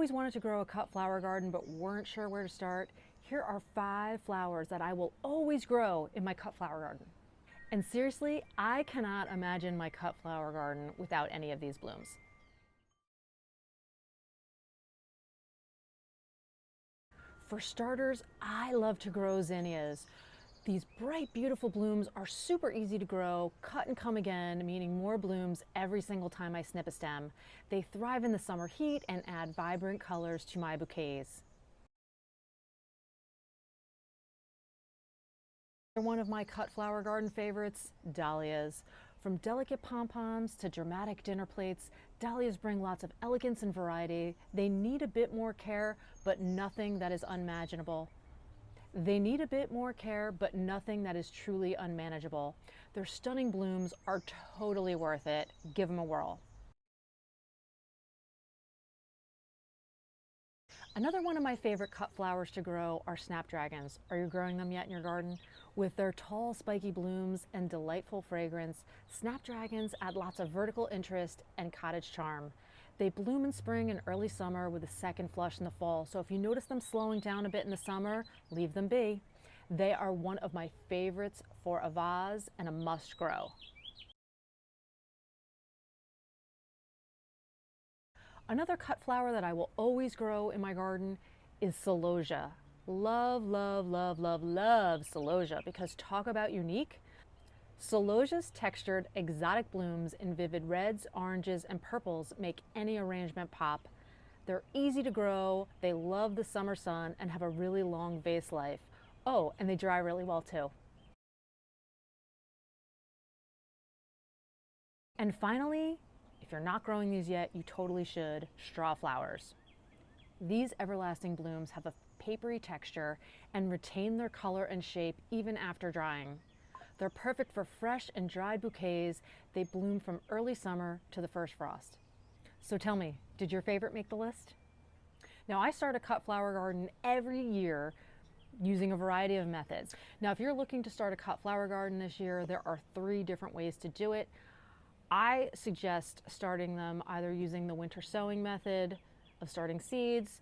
always wanted to grow a cut flower garden but weren't sure where to start, here are 5 flowers that I will always grow in my cut flower garden. And seriously, I cannot imagine my cut flower garden without any of these blooms. For starters, I love to grow zinnias. These bright, beautiful blooms are super easy to grow, cut and come again, meaning more blooms every single time I snip a stem. They thrive in the summer heat and add vibrant colors to my bouquets. One of my cut flower garden favorites, dahlias. From delicate pom-poms to dramatic dinner plates, dahlias bring lots of elegance and variety. They need a bit more care, but nothing that is unmanageable. They need a bit more care, but nothing that is truly unmanageable. Their stunning blooms are totally worth it. Give them a whirl. Another one of my favorite cut flowers to grow are snapdragons. Are you growing them yet in your garden? With their tall, spiky blooms and delightful fragrance, snapdragons add lots of vertical interest and cottage charm. They bloom in spring and early summer with a second flush in the fall, so if you notice them slowing down a bit in the summer, leave them be. They are one of my favorites for a vase and a must grow. Another cut flower that I will always grow in my garden is celosia. Love, love, love, love, love celosia, because talk about unique. Celosia's textured, exotic blooms in vivid reds, oranges, and purples make any arrangement pop. They're easy to grow, they love the summer sun, and have a really long vase life. Oh, and they dry really well too. And finally, if you're not growing these yet, you totally should, straw flowers. These everlasting blooms have a papery texture and retain their color and shape even after drying. They're perfect for fresh and dried bouquets. They bloom from early summer to the first frost. So tell me, did your favorite make the list? Now, I start a cut flower garden every year using a variety of methods. Now, if you're looking to start a cut flower garden this year, there are 3 different ways to do it. I suggest starting them either using the winter sowing method of starting seeds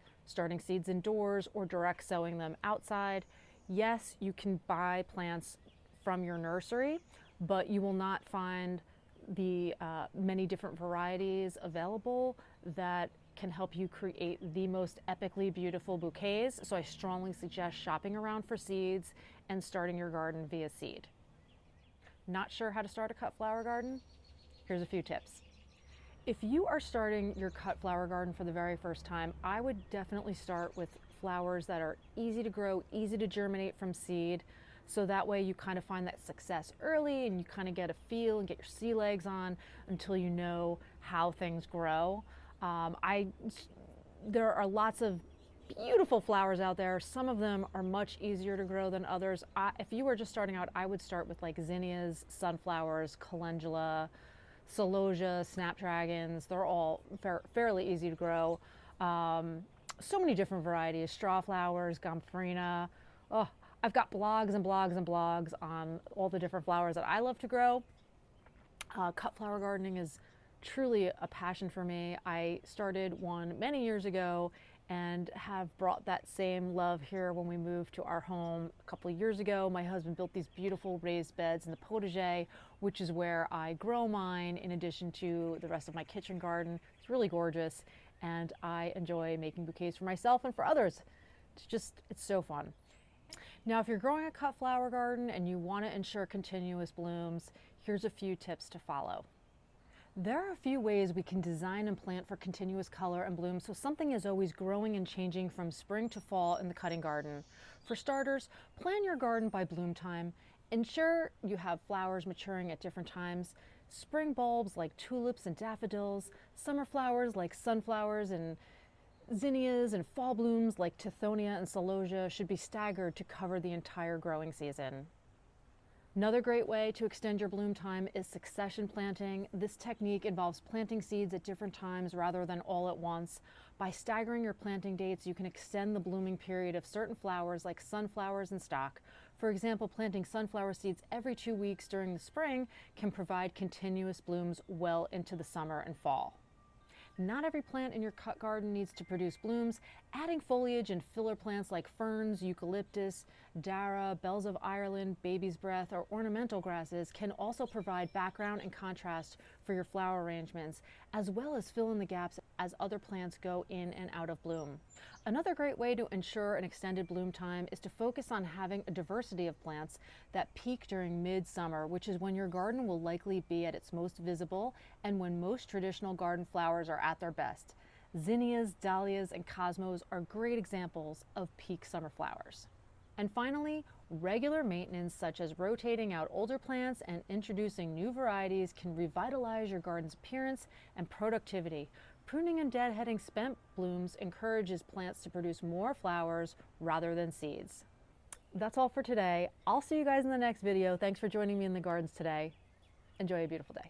indoors, or direct sowing them outside. Yes, you can buy plants from your nursery, but you will not find the many different varieties available that can help you create the most epically beautiful bouquets. So I strongly suggest shopping around for seeds and starting your garden via seed. Not sure how to start a cut flower garden? Here's a few tips. If you are starting your cut flower garden for the very first time, I would definitely start with flowers that are easy to grow, easy to germinate from seed. So that way you kind of find that success early and you kind of get a feel and get your sea legs on until you know how things grow. There are lots of beautiful flowers out there. Some of them are much easier to grow than others. If you were just starting out, I would start with like zinnias, sunflowers, calendula, celosia, snapdragons. They're all fairly easy to grow. So many different varieties, straw flowers, gomphrena. Oh, I've got blogs and blogs and blogs on all the different flowers that I love to grow. Cut flower gardening is truly a passion for me. I started one many years ago and have brought that same love here when we moved to our home a couple of years ago. My husband built these beautiful raised beds in the potager, which is where I grow mine in addition to the rest of my kitchen garden. It's really gorgeous, and I enjoy making bouquets for myself and for others. It's so fun. Now, if you're growing a cut flower garden and you want to ensure continuous blooms, here's a few tips to follow. There are a few ways we can design and plant for continuous color and bloom so something is always growing and changing from spring to fall in the cutting garden. For starters, plan your garden by bloom time. Ensure you have flowers maturing at different times. Spring bulbs like tulips and daffodils, summer flowers like sunflowers and zinnias, and fall blooms like tithonia and celosia should be staggered to cover the entire growing season. Another great way to extend your bloom time is succession planting. This technique involves planting seeds at different times rather than all at once. By staggering your planting dates, you can extend the blooming period of certain flowers like sunflowers and stock. For example, planting sunflower seeds every 2 weeks during the spring can provide continuous blooms well into the summer and fall. Not every plant in your cut garden needs to produce blooms. Adding foliage and filler plants like ferns, eucalyptus, dara, bells of Ireland, baby's breath, or ornamental grasses can also provide background and contrast for your flower arrangements, as well as fill in the gaps as other plants go in and out of bloom. Another great way to ensure an extended bloom time is to focus on having a diversity of plants that peak during midsummer, which is when your garden will likely be at its most visible and when most traditional garden flowers are at their best. Zinnias, dahlias, and cosmos are great examples of peak summer flowers. And finally, regular maintenance such as rotating out older plants and introducing new varieties can revitalize your garden's appearance and productivity. Pruning and deadheading spent blooms encourages plants to produce more flowers rather than seeds. That's all for today. I'll see you guys in the next video. Thanks for joining me in the gardens today. Enjoy a beautiful day.